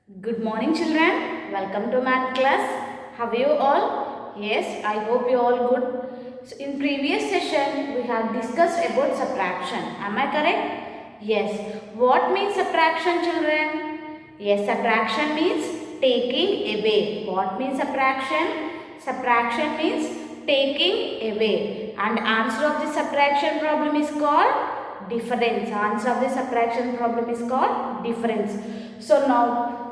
Good morning children. Welcome to math class. How are you all? Yes, I hope you all good. So in previous session we have discussed about subtraction. Am I correct? Yes. What means subtraction children? Yes, subtraction means taking away. What means subtraction? Subtraction means taking away. And answer of the subtraction problem is called difference. Answer of the subtraction problem is called difference. So now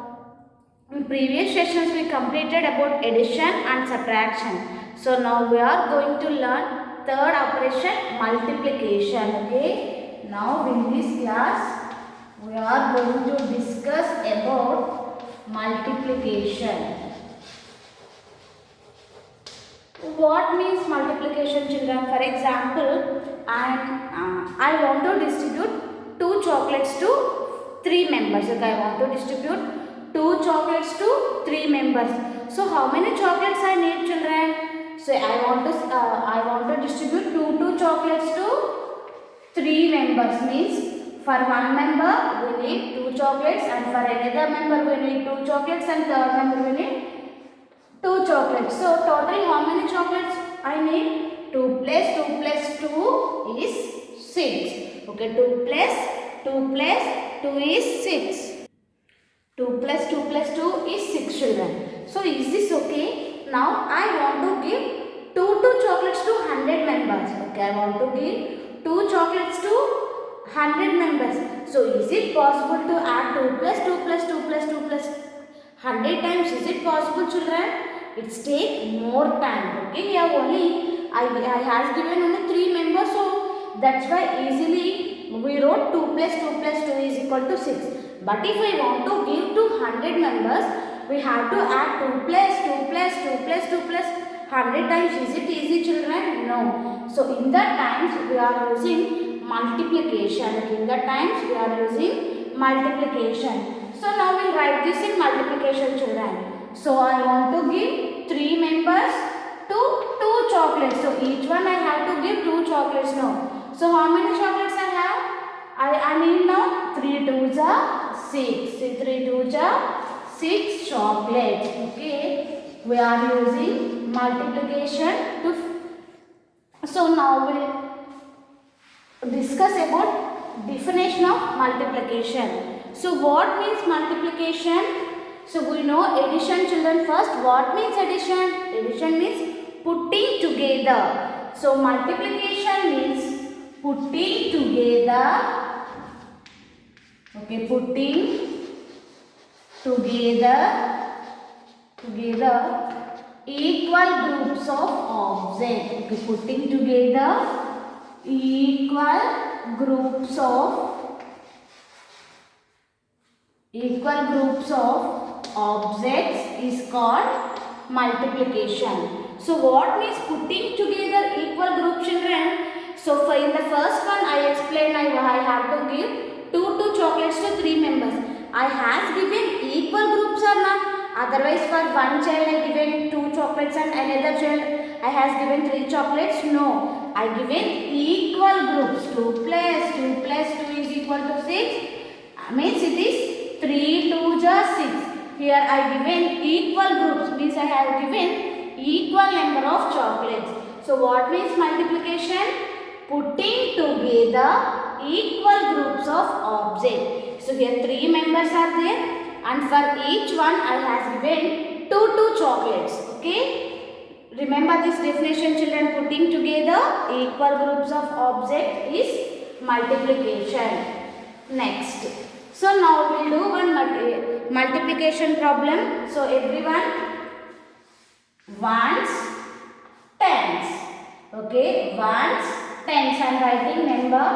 in previous sessions we completed about addition and subtraction. So now we are going to learn third operation, multiplication. Okay. Now in this class we are going to discuss about multiplication. What means multiplication children? For example, I want to distribute 2 chocolates to 3 members. Okay, I want to distribute 2 chocolates to 3 members. So how many chocolates I need children? So I want to distribute 2 chocolates to 3 members. Means for one member we need 2 chocolates, and for another member we need 2 chocolates, and third member we need 2 chocolates. So total how many chocolates I need? 2 plus 2 is 6. Okay, 2 plus 2 is 6. 2 plus 2 is 6 children. So is this okay? Now I want to give 2 chocolates to 100 members. Okay, I want to give 2 chocolates to 100 members. So is it possible to add 2 plus 2 plus 2 plus 2 plus 100 times? Is it possible children? It's take more time. Okay, here only I has given only 3 members, so that's why easily we wrote 2 plus 2 is equal to 6. But if I want to give to 100 members, we have to add 2 plus 100 times. Is it easy children? No. So in that times we are using multiplication. Okay, in that times we are using multiplication. So now we'll write this in multiplication children. So I want to give 3 members to 2 chocolates. So each one I have to give 2 chocolates now. So how many chocolates I have? I need now 3 2s are 6. See, 3 2s are 6 chocolates. Okay. We are using multiplication to. So now we'll discuss about definition of multiplication. So what means multiplication? So we know addition children first. What means addition? Addition means putting together. So multiplication means putting together. Okay, putting together equal groups of objects. Okay, putting together equal groups of objects is called multiplication. So what means putting together equal group children? So for in the first one I explained I have to give 2 chocolates to 3 members. I has given equal groups or not? Otherwise for one child I given 2 chocolates and another child I has given 3 chocolates. No, I given equal groups. 2 plus 2 is equal to 6. Means it is 3 2s are 6. Here I given equal groups, means I have given equal number of chocolates. So what means multiplication? Putting together equal groups of objects. So here 3 members are there, and for each one I have given 2 chocolates. Okay. Remember this definition children. Putting together equal groups of objects is multiplication. Next. So now we will do one multiplication problem. So everyone ones, tens. Okay, ones, tens. I am writing number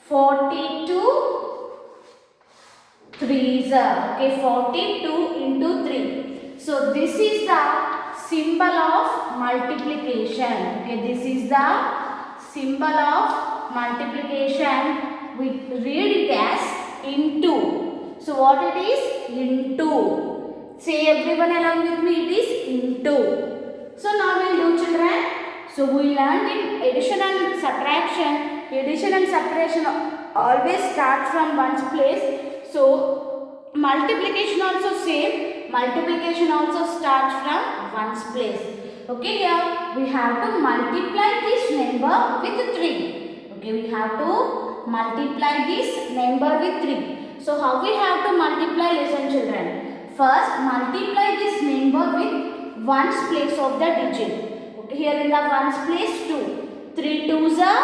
42 threes. Okay, 42 into 3. So this is the symbol of multiplication. Okay, this is the symbol of multiplication. We read it as into. So what it is? Into. Say everyone along with me, it is into. So now we will do children. So we learned in addition and subtraction. Addition and subtraction always start from one's place. So Multiplication also same. Multiplication also starts from ones place. Okay, here we have to multiply this number with 3. Okay, we have to multiply this number with 3. So how we have to multiply, listen children. First multiply this number with ones place of the digit. Okay, here in the ones place 2. 3 2s are,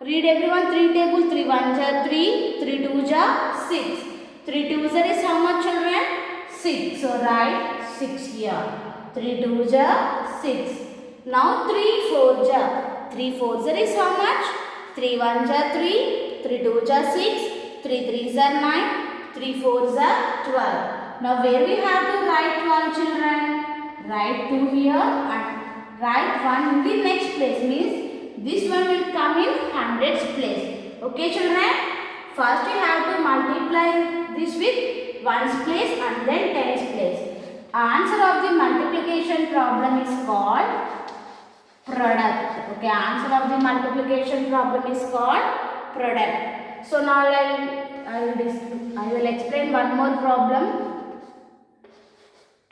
read everyone, 3 table, 3 1s are 3, 3 2s are 6. 3 2s are is how much children? 6. So write 6 here. 3 2s are 6. Now 3 4s are. 3 4s are is how much? 3 1s are 3, 3 2s are 6, 3 3s are 9, 3 4s are 12. Now where we have to write 12 children? Write 2 here and write 1 in the next place, means this one will come in hundreds place. Okay children? First you have to multiply this with ones place and then tens place. Answer of the multiplication problem is called product. Okay, answer of the multiplication problem is called product. So now I will explain one more problem.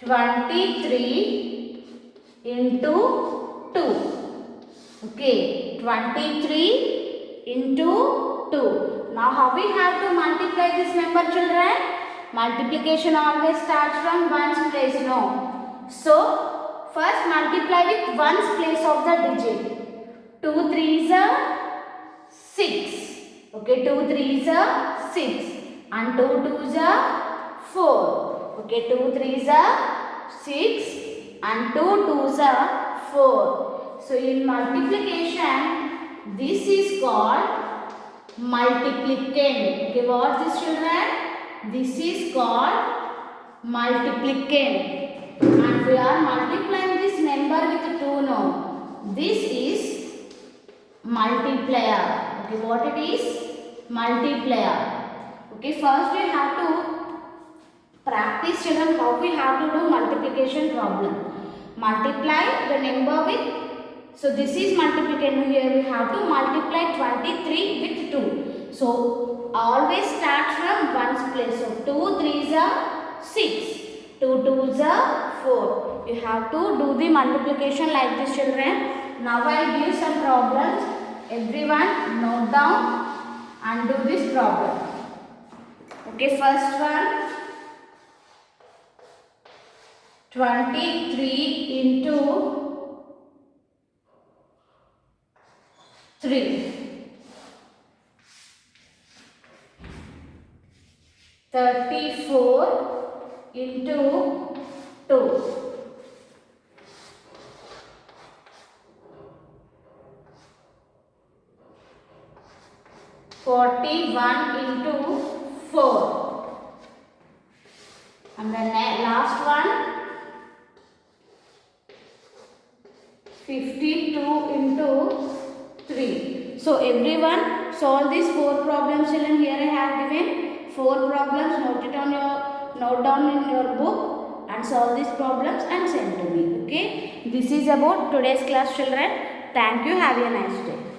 23 into 2. Okay, 23 into 2. Now how we have to multiply this number children? Multiplication always starts from ones place, no. So first multiply with ones place of the digit. 2 3s are 6. Okay, 2 3s are 6 and 2 2s are 4. Okay, 2 3s are 6 and 2 2s are 4. So in multiplication, this is called multiplicand. Okay, what is this children? This is called multiplicand. And we are multiplying this number with 2 now. This is multiplier. Okay, what it is? Multiplier. Okay, first we have to practice children how we have to do multiplication problem. Multiply the number with, so this is multiplication, here we have to multiply 23 with 2. So always start from ones place. So 2 3s are 6, 2 2s are 4. You have to do the multiplication like this children. Now I will give some problems. Everyone note down and do this problem. Okay, first one. 23 into 3. 34 into 2. 41 into 4. And the last one. 52 into 3. So everyone solve these 4 problems children. Here I have given 4 problems. Note down in your book and solve these problems and send to me. Okay. This is about today's class children. Thank you. Have a nice day.